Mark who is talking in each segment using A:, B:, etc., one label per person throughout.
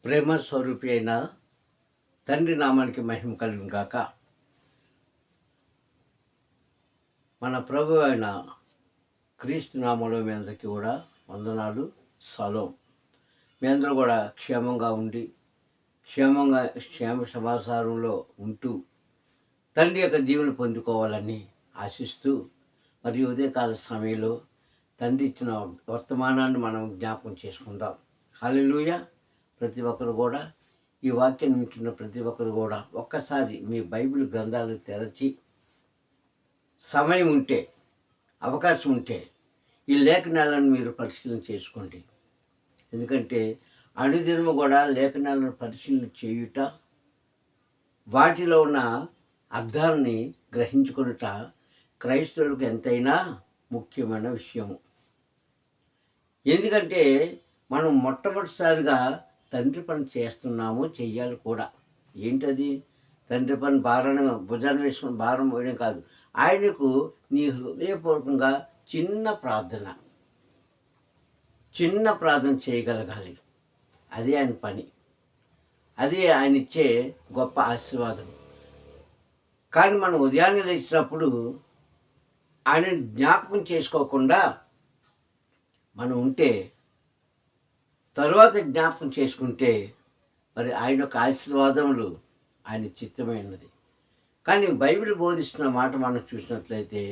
A: ప్రేమ స్వరూపి అయిన తండ్రి నామానికి మహిమ కలుగును గాక. మన ప్రభు అయిన క్రీస్తు నామంలో మీ అందరికీ కూడా వందనాలు. సలోం. మీ అందరూ కూడా క్షేమంగా ఉండి క్షేమ సమాచారంలో ఉంటూ తండ్రి యొక్క దీవెన పొందుకోవాలని ఆశిస్తూ మరియు ఉదయకాల సమయంలో తండ్రి ఇచ్చిన వర్తమానాన్ని మనం జ్ఞాపకం చేసుకుందాం. హల్లెలూయా. ప్రతి ఒక్కరు కూడా ఈ వాక్యాన్ని వింటున్న ప్రతి ఒక్కరు కూడా ఒక్కసారి మీ బైబిల్ గ్రంథాలు తెరచి సమయం ఉంటే, అవకాశం ఉంటే ఈ లేఖనాలను మీరు పరిశీలన చేసుకోండి. ఎందుకంటే అనుదినము కూడా లేఖనాలను పరిశీలన చేయుట, వాటిలో ఉన్న అర్థాన్ని గ్రహించుకొనుట క్రైస్తవులకు ఎంతైనా ముఖ్యమైన విషయము. ఎందుకంటే మనం మొట్టమొదటిసారిగా తండ్రి పని చేస్తున్నాము, చెయ్యాలి కూడా. ఏంటది? తండ్రి పని భుజాన్ని వేసుకుని భారం వేయడం కాదు. ఆయనకు నీ హృదయపూర్వకంగా చిన్న ప్రార్థన చేయగలగాలి. అదే ఆయన పని, అదే ఆయన ఇచ్చే గొప్ప ఆశీర్వాదం. కానీ మనం ఉదయాన్నే లేచినప్పుడు ఆయన జ్ఞాపకం చేసుకోకుండా మనం ఉంటే, తరువాత జ్ఞాపకం చేసుకుంటే మరి ఆయన యొక్క ఆశీర్వాదములు ఆయన చిత్తమైనది. కానీ బైబిల్ బోధిస్తున్న మాట మనం చూసినట్లయితే,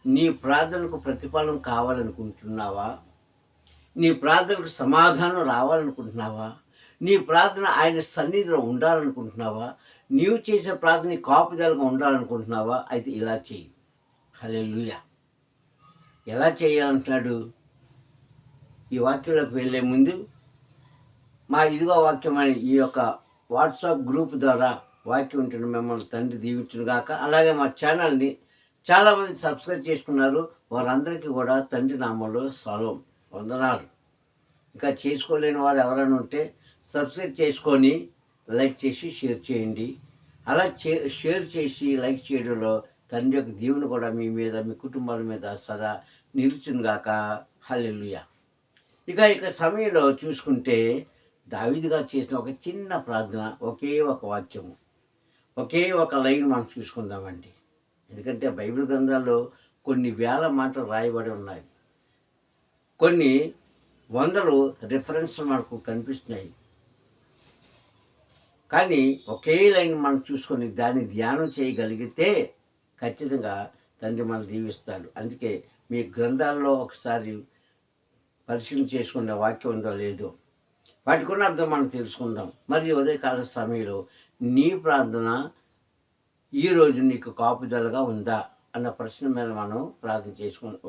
A: నీ ప్రార్థనకు ప్రతిఫలం కావాలనుకుంటున్నావా? నీ ప్రార్థనకు సమాధానం రావాలనుకుంటున్నావా? నీ ప్రార్థన ఆయన సన్నిధిలో ఉండాలనుకుంటున్నావా? నీవు చేసే ప్రార్థన కాపుదలగా ఉండాలనుకుంటున్నావా? అయితే ఇలా చేయి. హల్లెలూయా. ఎలా చేయాలంటున్నాడు? ఈ వాక్యంలోకి వెళ్ళే ముందు మా ఇదిగో వాక్యం అని ఈ యొక్క వాట్సాప్ గ్రూప్ ద్వారా వాక్యం ఉంటున్న మిమ్మల్ని తండ్రి దీవించును గాక. అలాగే మా ఛానల్ని చాలామంది సబ్స్క్రైబ్ చేసుకున్నారు. వారందరికీ కూడా తండ్రి నామంలో సలోం, వందనాలు. ఇంకా చేసుకోలేని వారు ఎవరైనా ఉంటే సబ్స్క్రైబ్ చేసుకొని లైక్ చేసి షేర్ చేయండి. అలా షేర్ చేసి లైక్ చేయడంలో తండ్రి యొక్క దీవెన కూడా మీ మీద, మీ కుటుంబాల మీద సదా నిలుచును గాక. హల్లెలూయా. ఇక సమయంలో చూసుకుంటే దావీదు గారు చేసిన ఒక చిన్న ప్రార్థన, ఒకే ఒక వాక్యము, ఒకే ఒక లైన్ మనం చూసుకుందామండి. ఎందుకంటే బైబిల్ గ్రంథాల్లో కొన్ని వేల మాటలు రాయబడి ఉన్నాయి, కొన్ని వందలు రిఫరెన్స్ మనకు కనిపిస్తున్నాయి. కానీ ఒకే లైన్ మనం చూసుకొని దాన్ని ధ్యానం చేయగలిగితే ఖచ్చితంగా తండ్రి మనం దీవిస్తాడు. అందుకే మీ గ్రంథాల్లో ఒకసారి పరిశీలన చేసుకునే వాక్యం ఉందో లేదో, వాటికున్న అర్థం మనం తెలుసుకుందాం. మరియు ఉదయకాల సమయంలో నీ ప్రార్థన ఈరోజు నీకు కాపుదలగా ఉందా అన్న ప్రశ్న మీద మనం ప్రార్థన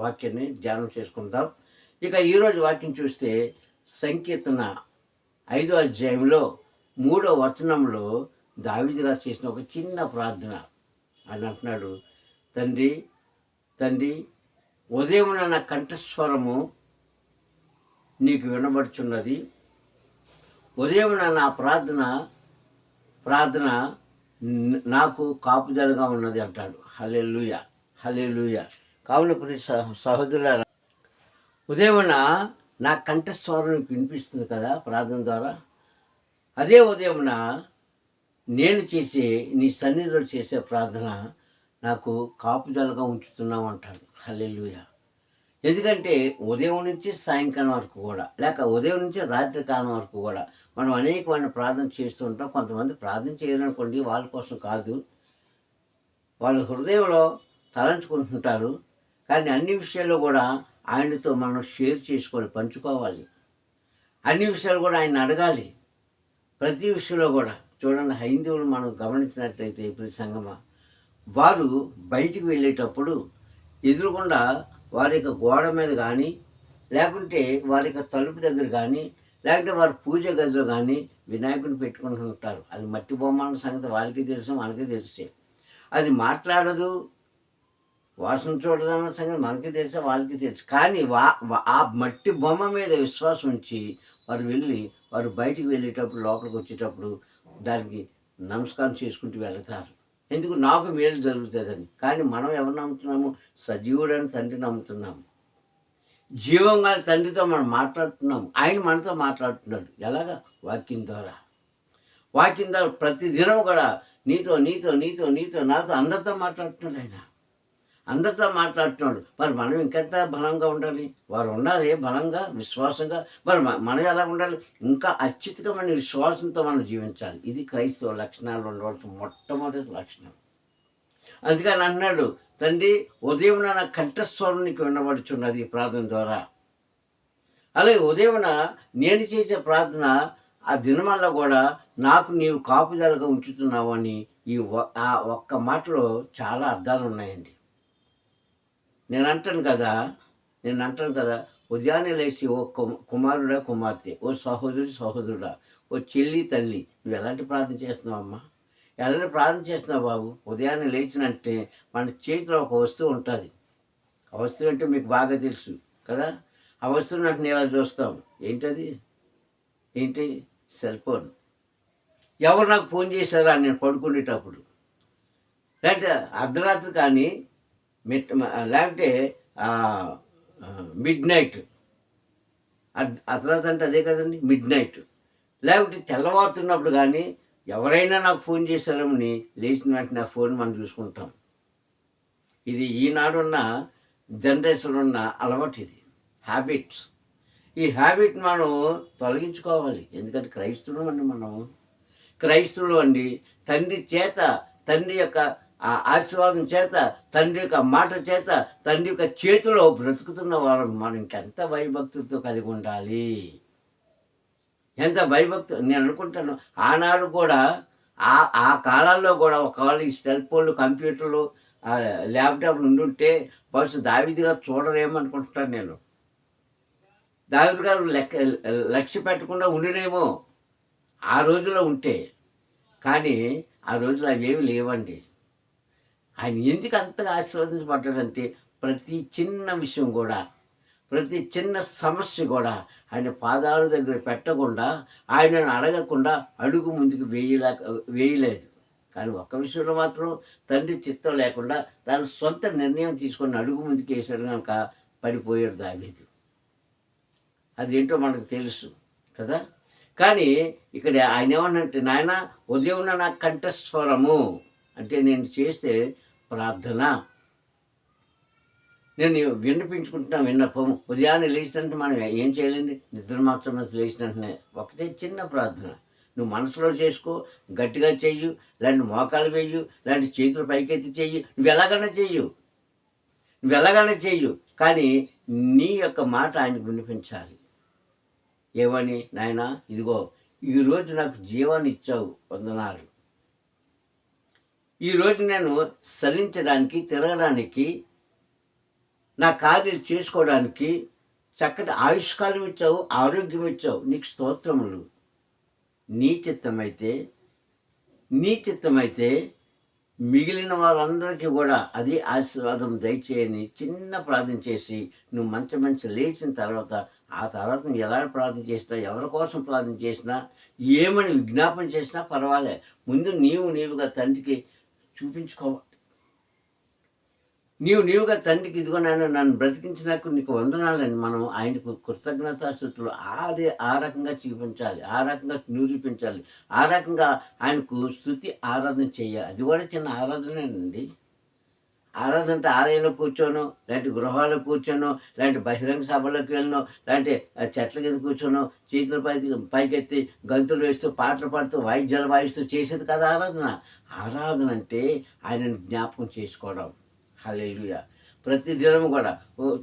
A: వాక్యాన్ని ధ్యానం చేసుకుందాం. ఇక ఈరోజు వాక్యం చూస్తే సంకీర్తన 5వ అధ్యాయంలో 3వ వచనంలో దావీదు గారు చేసిన ఒక చిన్న ప్రార్థన. అని అంటున్నాడు, తండ్రి ఉదయమున నా కంఠస్వరము నీకు వినబడుచున్నది, ఉదయమున నా ప్రార్థన నాకు కాపుదలగా ఉన్నది అంటాడు. హల్లెలూయా, హల్లెలూయా. కావున ప్రియ సహోదరులారా, ఉదయమున నా కంఠస్వరం వినిపిస్తుంది కదా ప్రార్థన ద్వారా. అదే ఉదయమున నేను చేసే, నీ సన్నిధిలో చేసే ప్రార్థన నాకు కాపుదలగా ఉంచుతున్నావు అంటాడు. హల్లెలూయా. ఎందుకంటే ఉదయం నుంచి సాయంకాలం వరకు కూడా, లేక ఉదయం నుంచి రాత్రి కాలం వరకు కూడా మనం అనేకమైన ప్రార్థన చేస్తూ ఉంటాం. కొంతమంది ప్రార్థన చేయాలనుకోండి, వాళ్ళ కోసం కాదు, వాళ్ళ హృదయంలో తలంచుకుంటుంటారు. కానీ అన్ని విషయాల్లో కూడా ఆయనతో మనం షేర్ చేసుకోవాలి, పంచుకోవాలి. అన్ని విషయాలు కూడా ఆయన అడగాలి. ప్రతి విషయంలో కూడా చూడండి, హైందవులు మనం గమనించినట్లయితే ప్రతి సంగమా, వారు బయటికి వెళ్ళేటప్పుడు ఎదురుకుండా వారి యొక్క గోడ మీద కానీ, లేకుంటే వారి యొక్క తలుపు దగ్గర కానీ, లేకుంటే వారి పూజ గదిలో కానీ వినాయకుడిని పెట్టుకుంటూ ఉంటారు. అది మట్టి బొమ్మ అన్న సంగతి వాళ్ళకి తెలుసు, మనకి తెలిసే. అది మాట్లాడదు, వాసన చూడదు అన్న సంగతి మనకి తెలుసా, వాళ్ళకి తెలుసు. కానీ ఆ మట్టి బొమ్మ మీద విశ్వాసం ఉంచి వారు బయటికి వెళ్ళేటప్పుడు, లోపలికి వచ్చేటప్పుడు దానికి నమస్కారం చేసుకుంటూ వెళతారు. ఎందుకు? నాకు మేలు జరుగుతుందని. కానీ మనం ఎవరు నమ్ముతున్నాము? సజీవుడని తండ్రి నమ్ముతున్నాము. జీవం గల తండ్రితో మనం మాట్లాడుతున్నాం. ఆయన మనతో మాట్లాడుతున్నాడు. ఎలాగా? వాక్యం ద్వారా. వాక్యం ద్వారా ప్రతి దినం కూడా నీతో నీతో నీతో నీతో నాతో అందరితో మాట్లాడుతున్నాడు ఆయన. అందరితో మాట్లాడుతున్నాడు. మరి మనం ఇంకెంత బలంగా ఉండాలి? వారు ఉండాలి బలంగా, విశ్వాసంగా. మరి మనం ఎలా ఉండాలి? ఇంకా అత్యధికమైన విశ్వాసంతో మనం జీవించాలి. ఇది క్రైస్తవ లక్షణాలు ఉండవలసిన మొట్టమొదటి లక్షణం. అందుకని అన్నాడు, తండ్రి ఉదయమున నా కంఠస్వరం నీకు వినబడుచున్నది ఈ ప్రార్థన ద్వారా. అలాగే ఉదయమున నేను చేసే ప్రార్థన ఆ దినమల్లా కూడా నాకు నీవు కాపుదలగా ఉంచుతున్నావు అని ఆ ఒక్క మాటలో చాలా అర్థాలు ఉన్నాయండి. నేను అంటాను కదా, ఉదయాన్నే లేచి ఓ కుమారుడా కుమార్తె, ఓ సహోదరి సహోదరుడా, ఓ చెల్లి తల్లి, నువ్వు ఎలాంటి ప్రార్థన చేస్తున్నావమ్మా? ఎలాంటి ప్రార్థన చేస్తున్నావు బాబు? ఉదయాన్నే లేచినంటే మన చేతిలో ఒక వస్తువు ఉంటుంది. ఆ వస్తువు అంటే మీకు బాగా తెలుసు కదా. ఆ వస్తువుని అంటే ఇలా చూస్తాం. ఏంటి? Cell phone. ఎవరు నాకు ఫోన్ చేశారా నేను పడుకునేటప్పుడు, లేకపోతే అర్ధరాత్రి కానీ లేకపోతే మిడ్ నైట్. అర్ధరాత్రి అంటే అదే కదండి, మిడ్ నైట్. లేకపోతే తెల్లవారుతున్నప్పుడు కానీ ఎవరైనా నాకు ఫోన్ చేశారని లేచిన వెంటనే ఆ ఫోన్ మనం చూసుకుంటాం. ఇది ఈనాడున్న జనరేషన్ ఉన్న అలవాటు, ఇది హ్యాబిట్స్. ఈ హ్యాబిట్ మనం తొలగించుకోవాలి. ఎందుకంటే క్రైస్తవులు అండి. తండ్రి యొక్క ఆశీర్వాదం చేత, తండ్రి యొక్క మాట చేత, తండ్రి యొక్క చేతిలో బ్రతుకుతున్న వారు మనం ఇంకెంత భయభక్తులతో కలిగి ఉండాలి. ఎంత భయభక్తు. నేను అనుకుంటాను ఆనాడు కూడా ఆ కాలాల్లో కూడా ఒకవేళ ఈ సెల్ ఫోన్లు, కంప్యూటర్లు, ల్యాప్టాప్లు ఉండుంటే బహుశా దావీదు గారు చూడరేమనుకుంటున్నాను నేను. దావీదు గారు లక్ష్య పెట్టకుండా ఉండినేమో ఆ రోజుల్లో ఉంటే. కానీ ఆ రోజుల్లో అవేమి లేవండి. ఆయన ఎందుకు అంతగా ఆశీర్వదించబడ్డాడంటే ప్రతి చిన్న విషయం కూడా, ప్రతి చిన్న సమస్య కూడా ఆయన పాదాల దగ్గర పెట్టకుండా, ఆయనను అడగకుండా అడుగు ముందుకు వేయలేదు. కానీ ఒక్క విషయంలో మాత్రం తండ్రి చిత్తం లేకుండా తన సొంత నిర్ణయం తీసుకొని అడుగు ముందుకు వేసాడు కనుక పడిపోయాడు దావీదు. అదేంటో మనకు తెలుసు కదా. కానీ ఇక్కడ ఆయన ఏమన్నంటే, నాయన ఉదయం నా కంఠస్వరము అంటే నేను చేసే ప్రార్థన, నేను విన్నపించుకుంటున్నాను విన్నపం. ఉదయాన్నే లేచినంటే మనం ఏం చేయలేండి, నిద్ర మాత్రమే లేచినంటనే ఒకటే చిన్న ప్రార్థన. నువ్వు మనసులో చేసుకో, గట్టిగా చెయ్యు, లేదంటే మోకాలు వేయు, లేదంటే చేతులు పైకెత్తి చెయ్యి, నువ్వు ఎలాగైనా చెయ్యు. కానీ నీ యొక్క మాట ఆయనకు వినిపించాలి. ఏమని? నాయనా ఇదిగో ఈరోజు నాకు జీవాన్ని ఇచ్చావు, వందనాలు. ఈరోజు నేను సరించడానికి, తిరగడానికి, నా కార్యాలు చేసుకోవడానికి చక్కటి ఆయుష్కాలం ఇచ్చావు, ఆరోగ్యం ఇచ్చావు, నీకు స్తోత్రములు. నీ చిత్తమైతే మిగిలిన వారందరికీ కూడా అది ఆశీర్వాదం దయచేయని చిన్న ప్రార్థన చేసి నువ్వు మంచి లేచిన తర్వాత, ఆ తర్వాత నువ్వు ఎలా ప్రార్థన చేసినా, ఎవరి కోసం ప్రార్థన చేసినా, ఏమని విజ్ఞాపన చేసినా పర్వాలే, ముందు నీవుగా తండ్రికి చూపించుకోవాలి. నీవుగా తండ్రికి ఇదిగో నాయన నన్ను బ్రతికించినకు నీకు వందనాలని మనం ఆయనకు కృతజ్ఞతాస్తుతులు ఆ రకంగా చూపించాలి, ఆ రకంగా నిరూపించాలి, ఆ రకంగా ఆయనకు స్తుతి ఆరాధన చేయాలి. అది కూడా చిన్న ఆరాధనేనండి. ఆరాధన అంటే ఆలయంలో కూర్చోను, లేదంటే గృహాల్లో కూర్చోను, లేదంటే బహిరంగ సభలోకి వెళ్ళను, లేదంటే చెట్ల కింద కూర్చోను, చేతుల పైకెత్తి గంతులు వేస్తూ, పాటలు పాడుతూ, వాయిద్యాలు వాయిస్తూ చేసేది కదా ఆరాధన అంటే ఆయనను జ్ఞాపకం చేసుకోవడం. హల్లెలూయా. ప్రతి దినం కూడా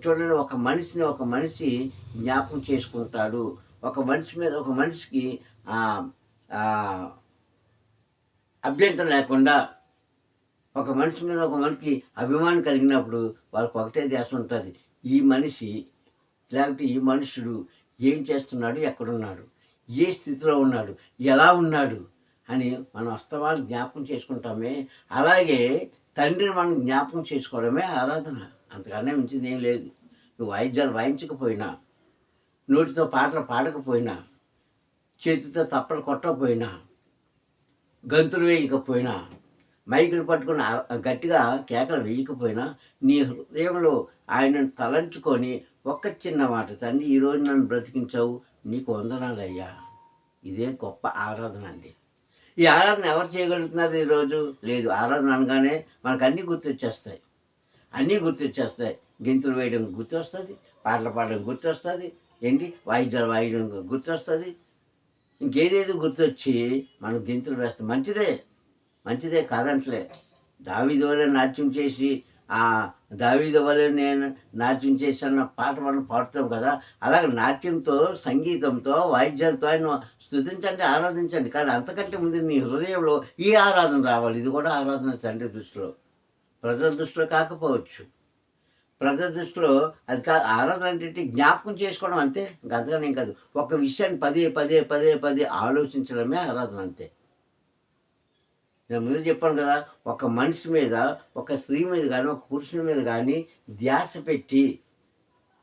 A: చూడండి, ఒక మనిషి జ్ఞాపకం చేసుకుంటాడు. ఒక మనిషికి అభ్యంతరం లేకుండా, ఒక మనిషి మీద ఒక మనిషికి అభిమానం కలిగినప్పుడు వాళ్ళకి ఒకటే ధ్యాస ఉంటుంది. ఈ మనిషి లేకపోతే ఈ మనుషుడు ఏం చేస్తున్నాడు, ఎక్కడున్నాడు, ఏ స్థితిలో ఉన్నాడు, ఎలా ఉన్నాడు అని మనం వాస్తవాలు జ్ఞాపకం చేసుకుంటామే. అలాగే తండ్రిని మనం జ్ఞాపకం చేసుకోవడమే ఆరాధన. అంతకన్నా మించింది ఏం లేదు. నువ్వు వాయిద్యాలు వాయించకపోయినా, నోటితో పాటలు పాడకపోయినా, చేతితో తప్పలు కొట్టకపోయినా, గంతులు వేయకపోయినా, మైకులు పట్టుకుని గట్టిగా కేకలు వేయకపోయినా, నీ హృదయంలో ఆయనను తలంచుకొని ఒక్క చిన్న మాట, తండ్రి ఈరోజు నన్ను బ్రతికించావు, నీకు వందనాలయ్యా. ఇదే గొప్ప ఆరాధన అండి. ఈ ఆరాధన ఎవరు చేయగలుగుతున్నారు ఈరోజు? లేదు. ఆరాధన అనగానే మనకు అన్నీ గుర్తొచ్చేస్తాయి. అన్నీ గుర్తొచ్చేస్తాయి. గెంతులు వేయడం గుర్తొస్తుంది, పాటలు పాడడం గుర్తొస్తుంది, ఏంటి వాయిద్యాలు వాయడం గుర్తొస్తుంది, ఇంకేదేదో గుర్తొచ్చి మనం గెంతులు వేస్తాం. మంచిదే, మంచిదే కాదంటలే. దావీదు వలె నాట్యం చేసి దావీదు వలె నేను నాట్యం చేసి అన్న పాట మనం పాడుతాం కదా. అలాగే నాట్యంతో, సంగీతంతో, వాయిద్యాలతో ఆయన స్తుతించండి, ఆరాధించండి. కానీ అంతకంటే ముందు నీ హృదయంలో ఈ ఆరాధన రావాలి. ఇది కూడా ఆరాధన తండ్రి దృష్టిలో, ప్రజల దృష్టిలో కాకపోవచ్చు. ప్రజల దృష్టిలో అది ఆరాధన అంటే జ్ఞాపకం చేసుకోవడం అంతే, అంతగానే కాదు. ఒక విషయాన్ని పదే పదే పదే పదే ఆలోచించడమే ఆరాధన అంతే. నేను ముందు చెప్పాను కదా, ఒక మనిషి మీద, ఒక స్త్రీ మీద కానీ, ఒక పురుషుని మీద కానీ ధ్యాస పెట్టి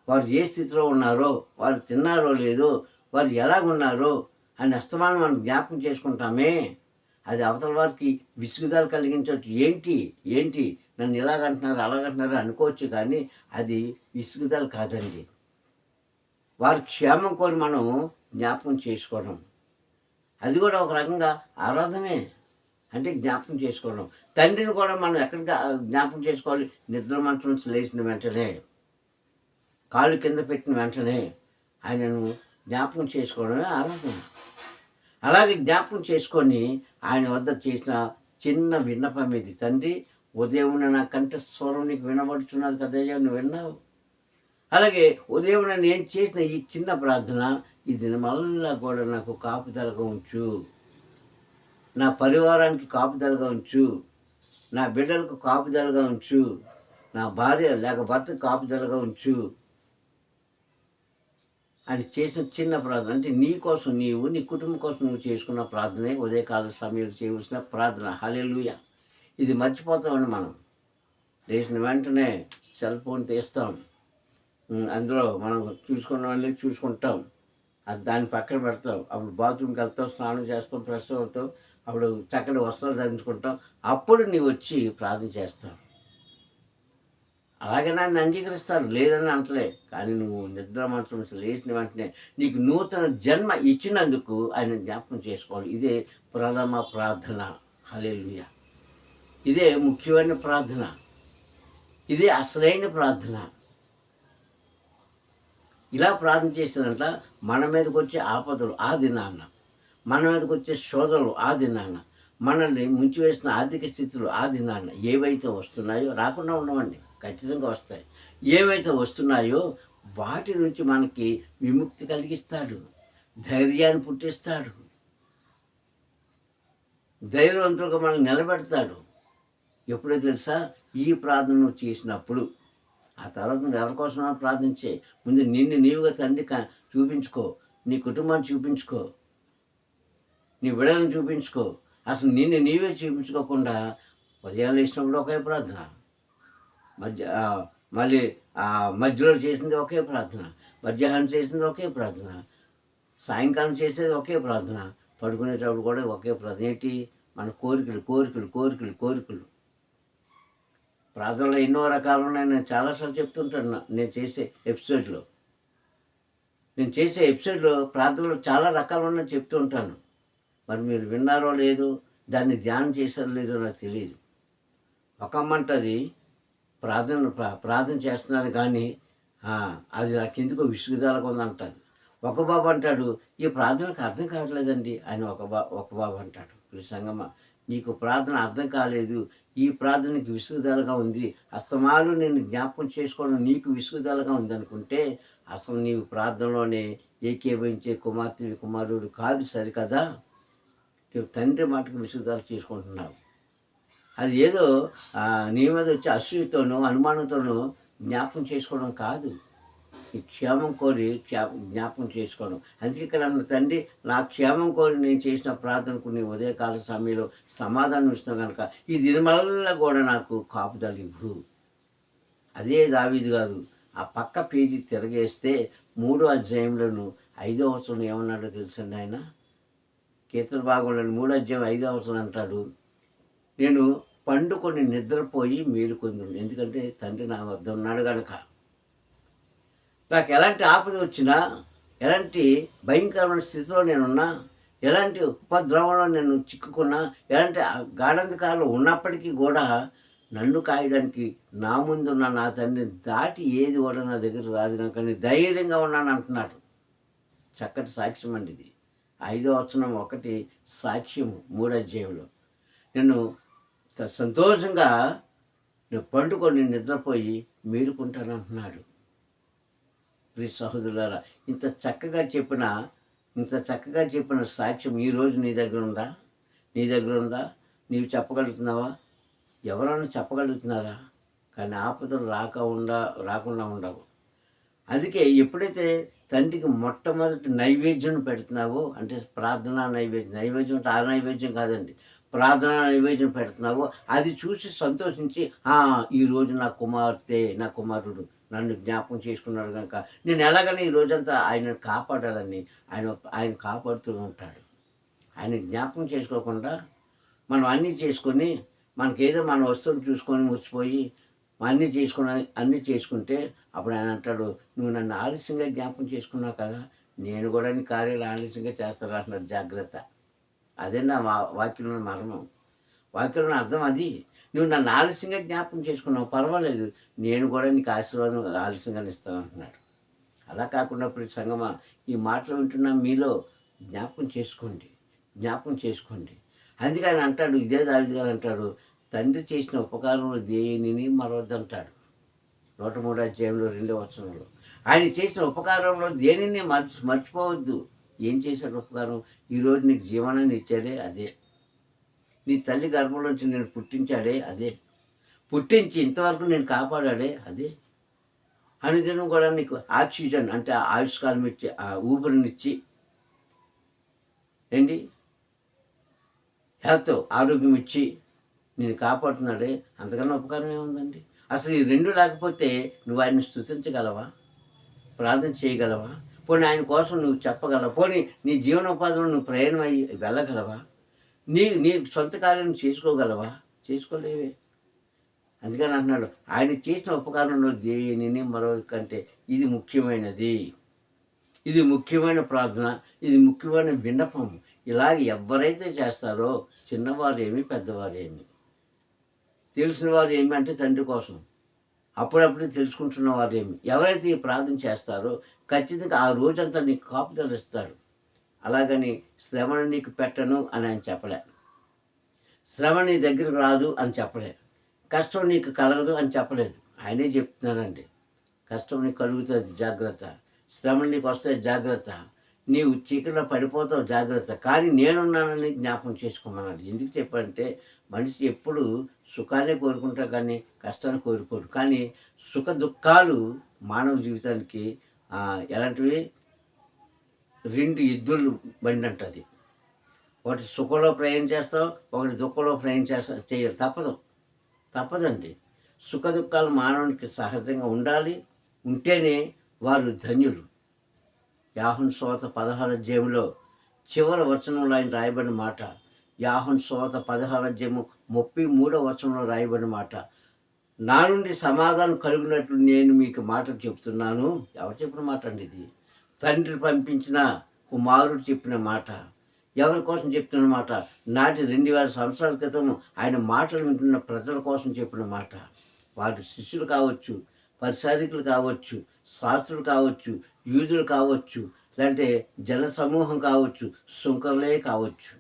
A: వారు ఏ స్థితిలో ఉన్నారో, వారు తిన్నారో లేదో, వారు ఎలాగున్నారో అని అస్తమానం మనం జ్ఞాపకం చేసుకుంటామే, అది అవతల వారికి విసుగుదల కలిగించవచ్చు. ఏంటి ఏంటి నన్ను ఇలాగంటున్నారు అలాగంటున్నారు అనుకోవచ్చు, కానీ అది విసుగుదల కాదండి. వారి క్షేమం కోరి మనం జ్ఞాపకం చేసుకోవడం, అది కూడా ఒక రకంగా ఆరాధనే. అంటే జ్ఞాపకం చేసుకోవడం. తండ్రిని కూడా మనం ఎక్కడికి జ్ఞాపకం చేసుకోవాలి? నిద్ర మంచం నుంచి లేచిన వెంటనే, కాళ్ళు కింద పెట్టిన వెంటనే ఆయనను జ్ఞాపకం చేసుకోవడమే ఆరాధన. అలాగే జ్ఞాపకం చేసుకొని ఆయన వద్ద చేసిన చిన్న విన్నపం ఇది. తండ్రి, ఉదయం నా కంఠ స్వరం నీకు వినబడుతున్నది కదయ్యా, నువ్వు విన్నావు. అలాగే ఉదయం నేను చేసిన ఈ చిన్న ప్రార్థన, ఈ దినమల్లా కూడా నాకు కాపుదలగా ఉంచు, నా పరివారానికి కాపుదలగా ఉంచు, నా బిడ్డలకు కాపుదలగా ఉంచు, నా భార్య లేక భర్తకు కాపుదలగా ఉంచు అని చేసిన చిన్న ప్రార్థన. అంటే నీ కోసం నీవు, నీ కుటుంబం కోసం నువ్వు చేసుకున్న ప్రార్థనే ఉదయకాల సమయంలో చేయవలసిన ప్రార్థన. హల్లెలూయా. ఇది మర్చిపోతామని మనం లేచిన వెంటనే సెల్ ఫోన్ తీస్తాం, అందులో మనం చూసుకున్నవన్నీ చూసుకుంటాం, అది దాన్ని పక్కన పెడతాం. అప్పుడు బాత్రూమ్కి వెళ్తాం, స్నానం చేస్తాం, ఫ్రెష్ అవుతాం, అప్పుడు చక్కటి వస్త్రాలు ధరించుకుంటాం, అప్పుడు నీవు వచ్చి ప్రార్థన చేస్తావు. అలాగే నన్ను అంగీకరిస్తారు, లేదని అంటలే. కానీ నువ్వు నిద్ర మంచం లేచిన వెంటనే నీకు నూతన జన్మ ఇచ్చినందుకు ఆయన జ్ఞాపకం చేసుకోవాలి. ఇదే ప్రథమ ప్రార్థన. హల్లెలూయా. ఇదే ముఖ్యమైన ప్రార్థన, ఇదే అసలైన ప్రార్థన. ఇలా ప్రార్థన చేసినంట మన మీదకి వచ్చే ఆపదలు ఆ దినాన్న, మన మీదకి వచ్చే శోధనలు ఆ దినాన్న, మనల్ని ముంచివేసిన ఆర్థిక స్థితులు ఆ దినాన్న ఏవైతే వస్తున్నాయో, రాకుండా ఉండవండి, ఖచ్చితంగా వస్తాయి. ఏవైతే వస్తున్నాయో వాటి నుంచి మనకి విముక్తి కలిగిస్తాడు, ధైర్యాన్ని పుట్టిస్తాడు, ధైర్యవంతులుగా మనల్ని నిలబెడతాడు. ఎప్పుడో తెలుసా? ఈ ప్రార్థన నువ్వు చేసినప్పుడు. ఆ తర్వాత నువ్వు ఎవరి కోసమో ప్రార్థించే ముందు నిన్ను నీవుగా తండ్రి చూపించుకో, నీ కుటుంబాన్ని చూపించుకో, నీ బిడ్డలను చూపించుకో. అసలు నిన్ను నీవే చూపించుకోకుండా ఉదయం లేచినప్పుడు ఒకే ప్రార్థన, మళ్ళీ మధ్యలో చేసింది ఒకే ప్రార్థన, మధ్యాహ్నం చేసింది ఒకే ప్రార్థన, సాయంకాలం చేసేది ఒకే ప్రార్థన, పడుకునేటప్పుడు కూడా ఒకే ప్రార్థన. ఏంటి? మన కోరికలు కోరికలు కోరికలు కోరికలు. ప్రార్థనలో ఎన్నో రకాలు ఉన్నాయి. నేను చాలాసార్లు చెప్తుంటాను నేను చేసే ఎపిసోడ్లో ప్రార్థనలో చాలా రకాలు ఉన్నాయని చెప్తూ ఉంటాను. మరి మీరు విన్నారో లేదో, దాన్ని ధ్యానం చేశారో లేదో నాకు తెలియదు. ఒక అమ్మంటది ప్రార్థన చేస్తున్నాను కానీ అది నాకు ఎందుకో విసుగుదలకు ఉందంటాడు. ఒక బాబు అంటాడు, ఈ ప్రార్థనకు అర్థం కావట్లేదండి అని ఒక బాబు అంటాడు. సంగమ, నీకు ప్రార్థన అర్థం కాలేదు, ఈ ప్రార్థనకి విసుగుదలగా ఉంది, అస్తమాలు నేను జ్ఞాపకం చేసుకోవడం నీకు విసుగుదలగా ఉందనుకుంటే అసలు నీవు ప్రార్థనలోనే ఏకీభవించే కుమారుడు కాదు, సరికదా. నువ్వు తండ్రి మాటకు విసుగుదల చేసుకుంటున్నావు. అది ఏదో నీ మీద వచ్చే అసూయతోనో అనుమానంతోనో జ్ఞాపకం చేసుకోవడం కాదు, నీ క్షేమం కోరి జ్ఞాపకం చేసుకోవడం. అందుకే ఇక్కడ అన్న తండ్రి, నా క్షేమం కోరి నేను చేసిన ప్రార్థనకు నీ ఉదయకాల సమయంలో సమాధానం ఇస్తున్నావు కనుక ఈ దినమల్లా కూడా నాకు కాపుదల ఇవ్వు. అదే దావీదు గారు ఆ పక్క పేజీ తిరగేస్తే 3వ అధ్యాయంలోను 5వ వచనం ఏమన్నాడో తెలుసండి. ఆయన కీర్తన భాగంలోని 3వ అధ్యాయం 5వ వచనం అంటాడు, నేను పండుకొని నిద్రపోయి మేలుకొందును, ఎందుకంటే తండ్రి నా వద్ద ఉన్నాడు కనుక. నాకు ఎలాంటి ఆపద వచ్చినా, ఎలాంటి భయంకరమైన స్థితిలో నేనున్నా, ఎలాంటి ఉపద్రవంలో నేను చిక్కుకున్నా, ఎలాంటి గాఢంధకారంలో ఉన్నప్పటికీ కూడా నన్ను కాయడానికి నా ముందున్న నా తండ్రిని దాటి ఏది కూడా నా దగ్గర రాదు కనుక నేను ధైర్యంగా ఉన్నాను అంటున్నాడు. చక్కటి సాక్ష్యం అండి ఇది. 5వ వచనం 1 సాక్ష్యము 3వ అధ్యాయంలో. నేను సంతోషంగా నేను పండుకొని నిద్రపోయి మేలుకుంటానంటున్నాడు. ప్రియ సహోదరులారా, ఇంత చక్కగా చెప్పిన సాక్ష్యం ఈరోజు నీ దగ్గర ఉందా? నీ దగ్గర ఉందా? నీవు చెప్పగలుగుతున్నావా? ఎవరైనా చెప్పగలుగుతున్నారా? కానీ ఆపదలు రాకుండా ఉండవు. అందుకే ఎప్పుడైతే తండ్రికి మొట్టమొదటి నైవేద్యం పెడుతున్నావో, అంటే ప్రార్థనా నైవేద్యం అంటే ఆ నైవేద్యం కాదండి, ప్రార్థనా నైవేద్యం పెడుతున్నావో అది చూసి సంతోషించి, ఈరోజు నా కుమార్తె నా కుమారుడు నన్ను జ్ఞాపకం చేసుకున్నాడు కనుక నేను ఎలాగైనా ఈ రోజంతా ఆయనను కాపాడాలని ఆయన కాపాడుతూ ఉంటాడు. ఆయన జ్ఞాపకం చేసుకోకుండా మనం అన్నీ చేసుకొని, మనకేదో మన వస్తువుని చూసుకొని ముచ్చిపోయి అన్నీ చేసుకుంటే అప్పుడు ఆయన అంటాడు, నువ్వు నన్ను ఆలస్యంగా జ్ఞాపకం చేసుకున్నావు కదా, నేను కూడా నీ కార్యాలు ఆలస్యంగా చేస్తాను అంటున్నాడు. జాగ్రత్త. అదే నా వాక్యంలో మర్మం, వాక్యంలో అర్థం అది. నువ్వు నన్ను ఆలస్యంగా జ్ఞాపకం చేసుకున్నావు, పర్వాలేదు, నేను కూడా నీకు ఆశీర్వాదం ఆలస్యంగానే ఇస్తాను అంటున్నాడు. అలా కాకుండా ప్రతి సంగమా, ఈ మాటలు వింటున్నా మీలో జ్ఞాపకం చేసుకోండి. అందుకే ఆయన అంటాడు, ఇదే దావీదు గారు అంటాడు, తండ్రి చేసిన ఉపకారంలో దేనిని మరవద్దంటాడు. 103వ అధ్యాయంలో 2వ వచనంలో ఆయన చేసిన ఉపకారంలో దేనిని మర్చిపోవద్దు. ఏం చేశాడు ఉపకారం? ఈరోజు నీకు జీవనాన్ని ఇచ్చాడే అదే. నీ తల్లి గర్భంలోంచి నేను పుట్టించాడే అదే. పుట్టించి ఇంతవరకు నేను కాపాడాడే అదే. అనుదినం కూడా నీకు ఆక్సిజన్ అంటే ఆయుష్కాలం ఇచ్చి, ఆ ఊపిరినిచ్చి ఏంటి హెల్త్ ఆరోగ్యం ఇచ్చి నేను కాపాడుతున్నాడే, అంతకన్నా ఉపకారం ఏముందండి? అసలు ఈ రెండు లేకపోతే నువ్వు ఆయన్ని స్తుతించగలవా? ప్రార్థన చేయగలవా? పోనీ ఆయన కోసం నువ్వు చెప్పగలవా? పోనీ నీ జీవనోపాధిలో నువ్వు ప్రయాణం అయ్యి వెళ్ళగలవా? నీ సొంత కార్యం చేసుకోగలవా? చేసుకోలేవే. అందుకని అంటున్నాడు, ఆయన చేసిన ఉపకారంలో దేనిని మరో కంటే ఇది ముఖ్యమైన ప్రార్థన, ఇది ముఖ్యమైన విన్నపం. ఇలాగ ఎవరైతే చేస్తారో, చిన్నవారేమి పెద్దవారేమి, తెలిసిన వారు ఏమి అంటే తండ్రి కోసం, అప్పుడప్పుడు తెలుసుకుంటున్న వారేమి, ఎవరైతే ఈ ప్రార్థన చేస్తారో ఖచ్చితంగా ఆ రోజంతా నీకు కాపుదల ఇస్తాడు. అలాగని శ్రమను నీకు పెట్టను అని ఆయన చెప్పలే, శ్రమ నీ దగ్గరకు రాదు అని చెప్పలే, కష్టం నీకు కలగదు అని చెప్పలేదు. ఆయనే చెప్తున్నానండి, కష్టం నీకు కలుగుతుంది జాగ్రత్త, శ్రమ నీకు వస్తాయి జాగ్రత్త, నీవు చీకట్లో పడిపోతావు జాగ్రత్త, కానీ నేనున్నానని జ్ఞాపకం చేసుకోమన్నాడు. ఎందుకు చెప్పాలంటే మనిషి ఎప్పుడు సుఖాన్ని కోరుకుంటారు కానీ కష్టాన్ని కోరుకోరు. కానీ సుఖ దుఃఖాలు మానవ జీవితానికి ఎలాంటివి? 2 ఎద్దులు బండి అంటది. ఒకటి సుఖంలో ప్రయాణం చేస్తావు, ఒకటి దుఃఖంలో ప్రయాణం చేయాలి. తప్పదండి. సుఖ దుఃఖాలు మానవునికి సహజంగా ఉండాలి. ఉంటేనే వారు ధన్యులు. యోహాను సువార్త 16వ అధ్యాయంలో చివరి వచనంలో ఆయన రాయబడిన మాట, యోహాను సువార్త 16వ అధ్యాయము 33వ వచనంలో రాయబడిన మాట, నా నుండి సమాధానం కలిగినట్లు నేను మీకు మాటలు చెప్తున్నాను. ఎవరు చెప్పిన మాట అండి ఇది? తండ్రి పంపించిన కుమారుడు చెప్పిన మాట. ఎవరి కోసం చెప్తున్న మాట? నాటి 2000 సంవత్సరాల క్రితం ఆయన మాటలు వింటున్న ప్రజల కోసం చెప్పిన మాట. వారు శిష్యులు కావచ్చు, పరిచారికులు కావచ్చు, శాస్త్రులు కావచ్చు, యూదులు కావచ్చు, లేదంటే జన సమూహం కావచ్చు, సుంకర్లే కావచ్చు,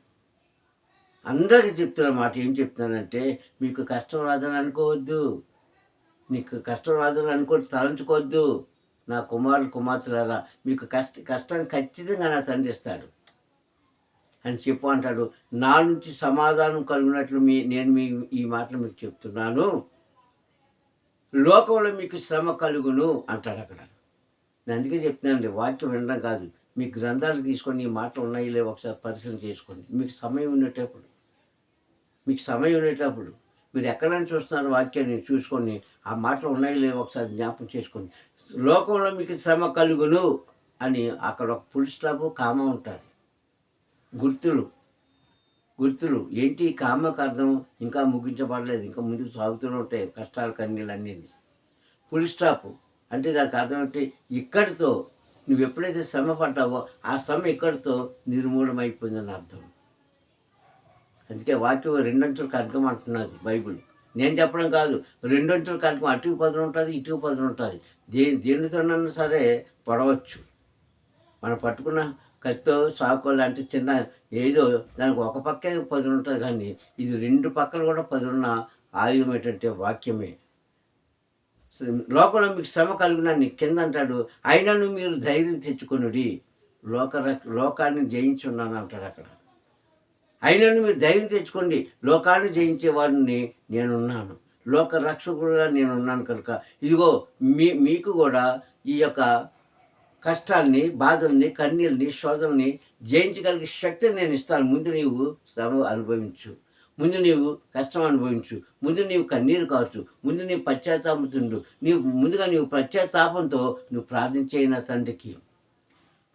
A: అందరికీ చెప్తున్న మాట ఏం చెప్తున్నానంటే, మీకు కష్టం రాదని అనుకోవద్దు, తలంచుకోవద్దు. నా కుమార్తెలారా, మీకు కష్టాన్ని ఖచ్చితంగా నా తండ్రి ఇస్తాడు అని చెప్పు అంటాడు. నా నుంచి సమాధానం కలిగినట్లు నేను ఈ మాటలు మీకు చెప్తున్నాను. లోకంలో మీకు శ్రమ కలుగును అంటాడు అక్కడ. నేను అందుకే చెప్తున్నానండి, వాక్యం వినడం కాదు, మీ గ్రంథాలు తీసుకొని ఈ మాటలు ఉన్నాయి లేవు ఒకసారి పరిశీలన చేసుకోండి. మీకు సమయం ఉండేటప్పుడు మీరు ఎక్కడ నుంచి చూస్తున్నారు వాక్యాన్ని చూసుకొని ఆ మాటలు ఉన్నాయి లేవు ఒకసారి జ్ఞాపకం చేసుకోండి. లోకంలో మీకు శ్రమ కలుగును అని అక్కడ ఒక ఫుల్ స్టాప్ కామ ఉంటుంది. గుర్తులు ఏంటి? కామకు అర్థం ఇంకా ముగించబడలేదు, ఇంకా ముందుకు సాగుతూనే ఉంటాయి కష్టాలు కన్నీళ్ళు అన్నీ. ఫుల్ స్టాప్ అంటే దానికి అర్థం ఏంటి? ఇక్కడితో నువ్వు ఎప్పుడైతే శ్రమ పడ్డావో ఆ శ్రమ ఇక్కడితో నిర్మూలమైపోయిందని అర్థం. అందుకే వాక్యం రెండంచులు ఖడ్గం అంటున్నది బైబిల్. నేను చెప్పడం కాదు, రెండంచులు ఖడ్గం అటుకు పదును ఉంటుంది, ఇటుకు పదును ఉంటుంది. దేనితోనన్నా సరే పొడవచ్చు. మనం పట్టుకున్న కత్తితో చాకో లాంటి చిన్న ఏదో దానికి ఒక పక్కే పదును ఉంటుంది, కానీ ఇది రెండు పక్కలు కూడా పదునున్న ఆయుధం ఏంటంటే వాక్యమే. లోకంలో మీకు శ్రమ కలుగునని కింద అంటాడు, అయినను మీరు ధైర్యం తెచ్చుకొనుడి, లోకాన్ని జయించున్నాను అంటాడు అక్కడ. అయినను మీరు ధైర్యం తెచ్చుకోండి, లోకాన్ని జయించేవాడిని నేనున్నాను, లోక రక్షకుడుగా నేనున్నాను కనుక ఇదిగో మీకు కూడా ఈ యొక్క కష్టాల్ని, బాధల్ని, కన్నీళ్ళని, శోధనల్ని జయించగలిగే శక్తిని నేను ఇస్తాను. ముందు నీవు శ్రమ అనుభవించు, ముందు నీవు కష్టం అనుభవించు, ముందు నీవు కన్నీరు కావచ్చు, ముందు నీవు పశ్చాత్తాపంతుండు, ముందుగా నీవు పశ్చాత్తాపంతో నువ్వు ప్రార్థించేన తండ్రికి.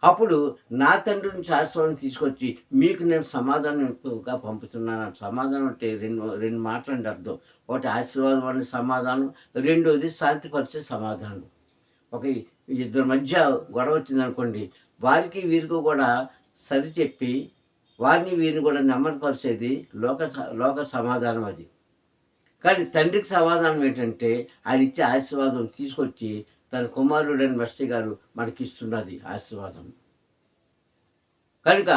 A: అప్పుడు నా తండ్రిని శాశ్వతం తీసుకొచ్చి మీకు నేను సమాధానంగా పంపుతున్నాను. సమాధానం అంటే రెండు మాటలండి అర్థం. ఒకటి ఆశీర్వాదం అనే సమాధానం, రెండోది శాంతిపరిచే సమాధానం. ఒక ఇద్దరి మధ్య గొడవ వచ్చిందనుకోండి, వారికి వీరికి కూడా సరిచెప్పి వారిని వీరిని కూడా నెమ్మదిపరిచేది లోక సమాధానం అది. కానీ తండ్రికి సమాధానం ఏంటంటే ఆయన ఇచ్చే ఆశీర్వాదం తీసుకొచ్చి తన కుమారుడైన మెస్సీ గారు మనకిస్తున్నది ఆశీర్వాదం. కనుక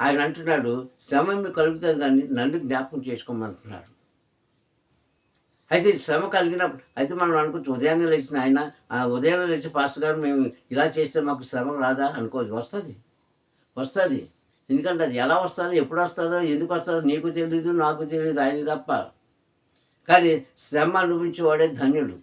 A: ఆయన అంటున్నాడు, శ్రమ మీకు కలుగుతుంది కానీ నన్ను జ్ఞాపకం చేసుకోమంటున్నాడు. అయితే శ్రమ కలిగినప్పుడు అయితే మనం అనుకోవచ్చు, ఉదయాన్నే లేచిన ఆయన ఉదయాన్నే లేచి పాస్టర్ గారు మేము ఇలా చేస్తే మాకు శ్రమ రాదా అనుకోవచ్చు. వస్తుంది. ఎందుకంటే అది ఎలా వస్తుందో, ఎప్పుడు వస్తుందో, ఎందుకు వస్తుందో నీకు తెలియదు, నాకు తెలియదు, ఆయన తప్ప. కానీ శ్రమ అనుభవించేవాడే ధన్యుడు.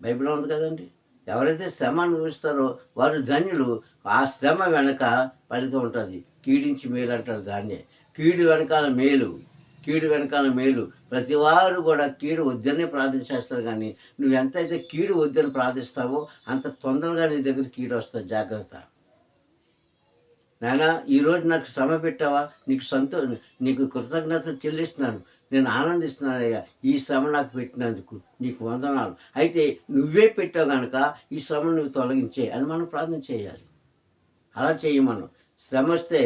A: బైబిల్లో ఉంది కదండి, ఎవరైతే శ్రమ అనుభవిస్తారో వారు ధన్యులు. ఆ శ్రమ వెనక ఫలితం ఉంటుంది. కీడించి మేలు అంటారు దాన్నే. కీడు వెనకాల మేలు. ప్రతి వారు కూడా కీడు వద్దనే ప్రార్థించేస్తారు, కానీ నువ్వు ఎంతైతే కీడు వద్దని ప్రార్థిస్తావో అంత తొందరగా నీ దగ్గర కీడు వస్తుంది. జాగ్రత్త నాయనా, ఈరోజు నాకు శ్రమ పెట్టావా, నీకు కృతజ్ఞతలు చెల్లిస్తున్నాను, నేను ఆనందిస్తున్నానయ్యా, ఈ శ్రమ నాకు పెట్టినందుకు నీకు వందనాలు. అయితే నువ్వే పెట్టావు కనుక ఈ శ్రమ నువ్వు తొలగించే అని మనం ప్రార్థన చేయాలి. అలా చెయ్యి. మనం శ్రమ వస్తే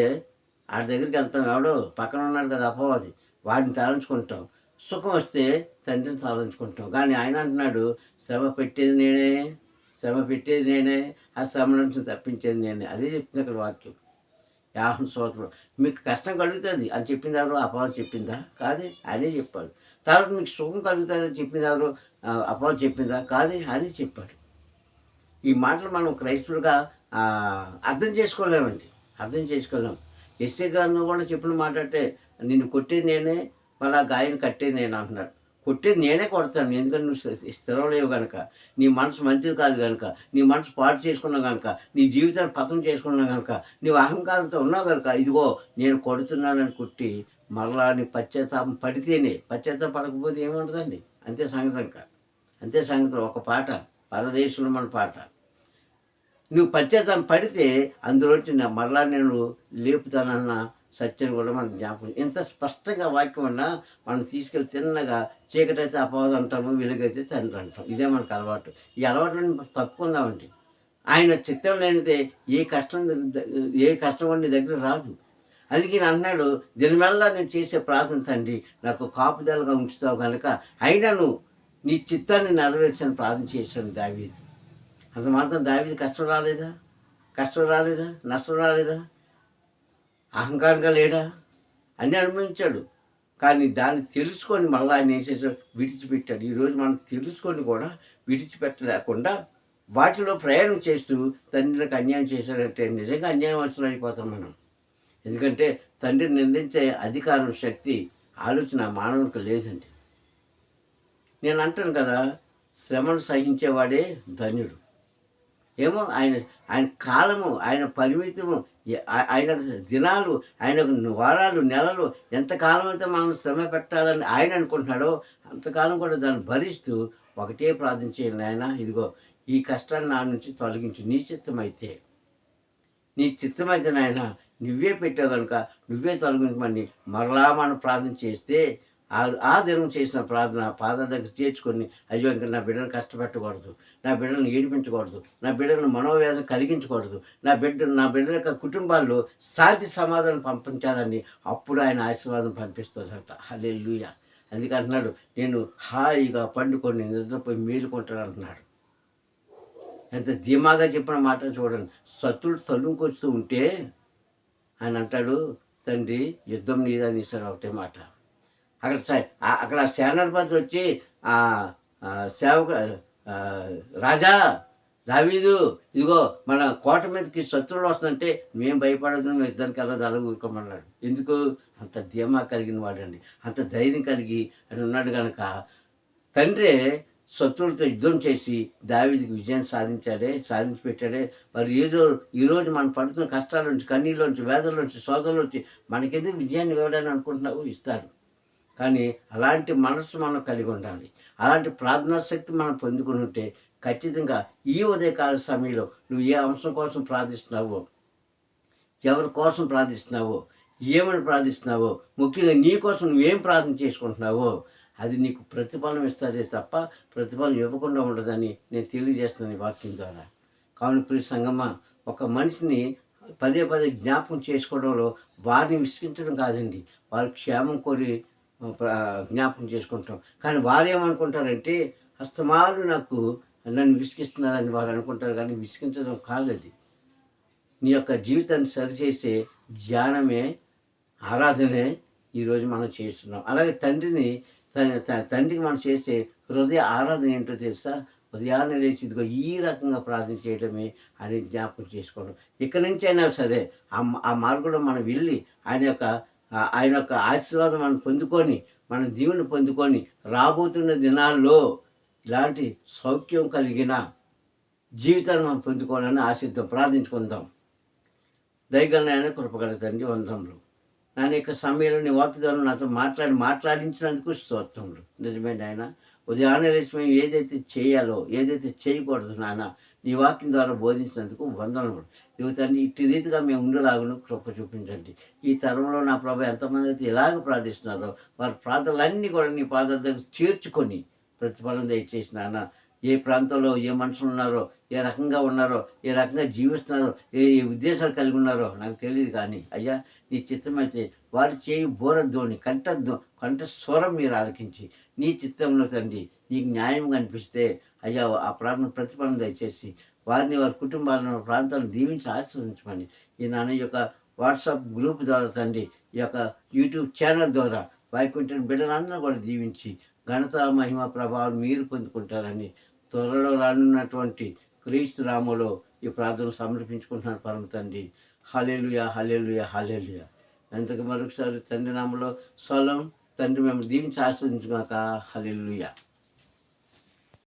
A: ఆ దగ్గరికి వెళ్తాం, ఎవడో పక్కన ఉన్నాడు కదా అపవాది, వాడిని తలంచుకుంటాం. సుఖం వస్తే తండ్రిని తలంచుకుంటాం. కానీ ఆయన అంటున్నాడు, శ్రమ పెట్టేది నేనే, ఆ శ్రమ నుంచి తప్పించేది నేనే. అదే చెప్తుంది అక్కడ వాక్యం. యాహం స్తోత్రం. మీకు కష్టం కలుగుతుంది అని చెప్పింది ఎవరు? అపవాది చెప్పిందా? కాదే, ఆయనే చెప్పాడు. తర్వాత మీకు సుఖం కలుగుతుంది అని చెప్పింది ఎవరు? అపవాది చెప్పిందా? కాదే, ఆయనే చెప్పాడు. ఈ మాటలు మనం క్రైస్తవులుగా అర్థం చేసుకోలేము. ఎస్ఏ గ్రంథం కూడా చెప్పిన మాట అంటే, నిన్ను కొట్టేది నేనే, మళ్ళా గాయం కట్టేది నేను అంటున్నాడు. కొట్టేది నేనే కొడతాను, ఎందుకంటే నువ్వు స్థిరలేవు కనుక, నీ మనసు మంచిది కాదు కనుక, నీ మనసు పాటు చేసుకున్నావు కనుక, నీ జీవితాన్ని పతనం చేసుకున్నావు కనుక, నీవు అహంకారంతో ఉన్నావు కనుక, ఇదిగో నేను కొడుతున్నానని కొట్టి మరలా నీ పశ్చాత్తాపం పడితేనే. పశ్చాత్తాపం పడకపోతే ఏముంటుందండి? అంతే సంగతి. ఒక పాట, పరదేశంలో మన పాట. నువ్వు పశ్చాత్తాపం పడితే అందులోంచి మరలా నేను లేపుతానన్న సత్యం కూడా మనకు జ్ఞాపకం. ఇంత స్పష్టంగా వాక్యం ఉన్నా మనం తీసుకెళ్ళి తిన్నగా చీకటైతే అపవాదం అంటాము, వెలుగైతే తండ్రి అంటాం. ఇదే మనకు అలవాటు. ఈ అలవాటుని తప్పుకుందామండి. ఆయన చిత్తం లేనిదే ఏ కష్టం నీ దగ్గర రాదు. అందుకే నేను అన్నాడు, దినమెల్లా నేను చేసే ప్రార్థన తండ్రి నాకు కాపుదలగా ఉంచుతావు కనుక అయినను నీ చిత్తాన్ని నెరవేర్చని ప్రార్థన చేశాను దావీదు. అంత మాత్రం దావీదు కష్టం రాలేదా? నష్టం రాలేదా? అహంకారంగా లేడా? అన్నీ అనుభవించాడు. కానీ దాన్ని తెలుసుకొని మళ్ళీ ఆయన ఏం చేశాడు? విడిచిపెట్టాడు. ఈరోజు మనం తెలుసుకొని కూడా విడిచిపెట్టలేకుండా వాటిలో ప్రయాణం చేస్తూ తండ్రికి అన్యాయం చేశాడంటే నిజంగా అన్యాయవంతులు అయిపోతాం మనం. ఎందుకంటే తండ్రిని నిందించే అధికారం, శక్తి, ఆలోచన మానవునికి లేదండి. నేను అంటాను కదా, శ్రమను సహించేవాడే ధన్యుడు. ఏమో ఆయన కాలము, ఆయన పరిమితము, ఆయన దినాలు, ఆయన వారాలు, నెలలు, ఎంతకాలం అయితే మనం శ్రమ పెట్టాలని ఆయన అనుకుంటున్నాడో అంతకాలం కూడా దాన్ని భరిస్తూ ఒకటే ప్రార్థన చేయాలి. నాయన, ఇదిగో ఈ కష్టాన్ని నా నుంచి తొలగించు, నీ చిత్తమైతే నాయన నువ్వే పెట్టావు కనుక నువ్వే తొలగించమని మరలా మనం ప్రార్థన చేస్తే ఆ దినం చేసిన ప్రార్థన పాదాల దగ్గర చేర్చుకొని, అయ్యో ఇంక నా బిడ్డను కష్టపెట్టకూడదు, నా బిడ్డలను ఏడిపించకూడదు, నా బిడ్డలను మనోవేదన కలిగించకూడదు, నా బిడ్డల యొక్క కుటుంబాల్లో శాంతి సమాధానం పంపించాలని అప్పుడు ఆయన ఆశీర్వాదం పంపిస్తాడంట. హల్లెలూయా. అందుకే అంటున్నాడు, నేను హాయిగా పండుకొని నిద్రపోయి మేలుకుంటాను అంటున్నాడు. ఎంత ధీమాగా చెప్పిన మాట చూడండి. శత్రుడు తలుముకొస్తూ ఉంటే ఆయన అంటాడు, తండ్రి యుద్ధం నీదని ఇస్తాడు ఒకటే మాట. అక్కడ సేనాధిపతి వచ్చి సేవకు, రాజా దావీదు, ఇదిగో మన కోట మీదకి శత్రువులు వస్తుందంటే మేము భయపడదు, మేము యుద్ధానికి వెళ్ళదు, అలా ఊరుకోమన్నాడు. ఎందుకు? అంత ధీమా కలిగిన వాడండి, అంత ధైర్యం కలిగి అని ఉన్నాడు కనుక తండ్రి శత్రువులతో యుద్ధం చేసి దావీదుకి విజయాన్ని సాధించి పెట్టాడే. మరి ఈరోజు మనం పడుతున్న కష్టాల నుంచి, కన్నీళ్ళ వేదల నుంచి, శోధనల నుంచి మనకెందుకు విజయాన్ని ఇవ్వడానికి అనుకుంటున్నావు? ఇస్తాడు. కానీ అలాంటి మనస్సు మనం కలిగి ఉండాలి. అలాంటి ప్రార్థనా శక్తి మనం పొందుకుని ఉంటే ఖచ్చితంగా ఈ ఉదయకాల సమయంలో నువ్వు ఏ అంశం కోసం ప్రార్థిస్తున్నావో, ఎవరి కోసం ప్రార్థిస్తున్నావో, ఏమని ప్రార్థిస్తున్నావో, ముఖ్యంగా నీ కోసం నువ్వేం ప్రార్థన చేసుకుంటున్నావో అది నీకు ప్రతిఫలం ఇస్తుంది తప్ప ప్రతిఫలం ఇవ్వకుండా ఉండదని నేను తెలియజేస్తున్నాను ఈ వాక్యం ద్వారా. కావున ప్రియ సంగమా, ఒక మనిషిని పదే జ్ఞాపకం చేసుకోవడంలో వారిని విసిగించడం కాదండి, వారి క్షేమం కోరి జ్ఞాపకం చేసుకుంటాం. కానీ వారు ఏమనుకుంటారంటే అస్తమాలు నన్ను విసిగిస్తున్నారని వారు అనుకుంటారు. కానీ విసిగించడం కాదు అది. నీ యొక్క జీవితాన్ని సరిచేసే ధ్యానమే, ఆరాధనే ఈరోజు మనం చేస్తున్నాం. అలాగే తండ్రికి మనం చేసే హృదయ ఆరాధన ఏంటో తెలుసా? ఉదయాన్నే లేచి ఇదిగో ఈ రకంగా ప్రార్థన చేయడమే అని జ్ఞాపకం చేసుకోవడం. ఇక్కడి నుంచి అయినా సరే ఆ మార్గంలో మనం వెళ్ళి ఆయన యొక్క ఆశీర్వాదం మనం పొందుకొని, మన దీవెన పొందుకొని రాబోతున్న దినాల్లో ఇలాంటి సౌఖ్యం కలిగిన జీవితాన్ని మనం పొందుకోవాలని ఆశిద్దాం, ప్రార్థించుకుందాం. దయగలనైనా కృపగల తండ్రి, వందనములు. నా యొక్క సమయంలో నీ వాక్య ద్వారా నాతో మాట్లాడించినందుకు స్తోత్రములు. నిజమే నాయన, ఉదయాన్నే లేచి మేము ఏదైతే చేయాలో, ఏదైతే చేయకూడదు నాయన, నీ వాక్యం ద్వారా బోధించినందుకు వందనములు. ఇదిగో తండ్రి, ఇట్టి రీతిగా మేము ఉండేలాగును కృప చూపించండి. ఈ తరంలో నా ప్రభు ఎంతమంది అయితే ఇలాగ ప్రార్థిస్తున్నారో వారి ప్రార్థనలన్నీ కూడా నీ పాదాల దగ్గర చేర్చుకొని ప్రతిఫలం దయచేసి నాన్న, ఏ ప్రాంతంలో ఏ మనుషులు ఉన్నారో, ఏ రకంగా ఉన్నారో, ఏ రకంగా జీవిస్తున్నారో, ఏ ఉద్దేశాలు కలిగి ఉన్నారో నాకు తెలియదు. కానీ అయ్యా, నీ చిత్తమైతే వారు చేయి బోరధ్వని కంఠస్వరం మీరు ఆలకించి నీ చిత్తంలో తండ్రి నీకు న్యాయంగా అనిపిస్తే అయ్యా ఆ ప్రార్థన ప్రతిఫలం దయచేసి వారిని, వారి కుటుంబాలను, ప్రాంతాలను దీవించి ఆశీర్వదించమని ఈ నాన్న యొక్క వాట్సాప్ గ్రూప్ ద్వారా తండ్రి, ఈ యొక్క యూట్యూబ్ ఛానల్ ద్వారా వైకుంఠం బిడ్డలందరూ కూడా దీవించి ఘనత, మహిమ, ప్రభావం మీరు పొందుకుంటారని త్వరలో రానున్నటువంటి క్రీస్తు నామములో ఈ ప్రార్థన సమర్పించుకుంటున్నాను పరమ తండ్రి. హల్లెలూయా, హల్లెలూయా, హల్లెలూయా. ఎంతకు మరొకసారి తండ్రి నామములో సలాం. తండ్రి మేము దీవించి ఆశీర్వదించుగాక. హల్లెలూయా.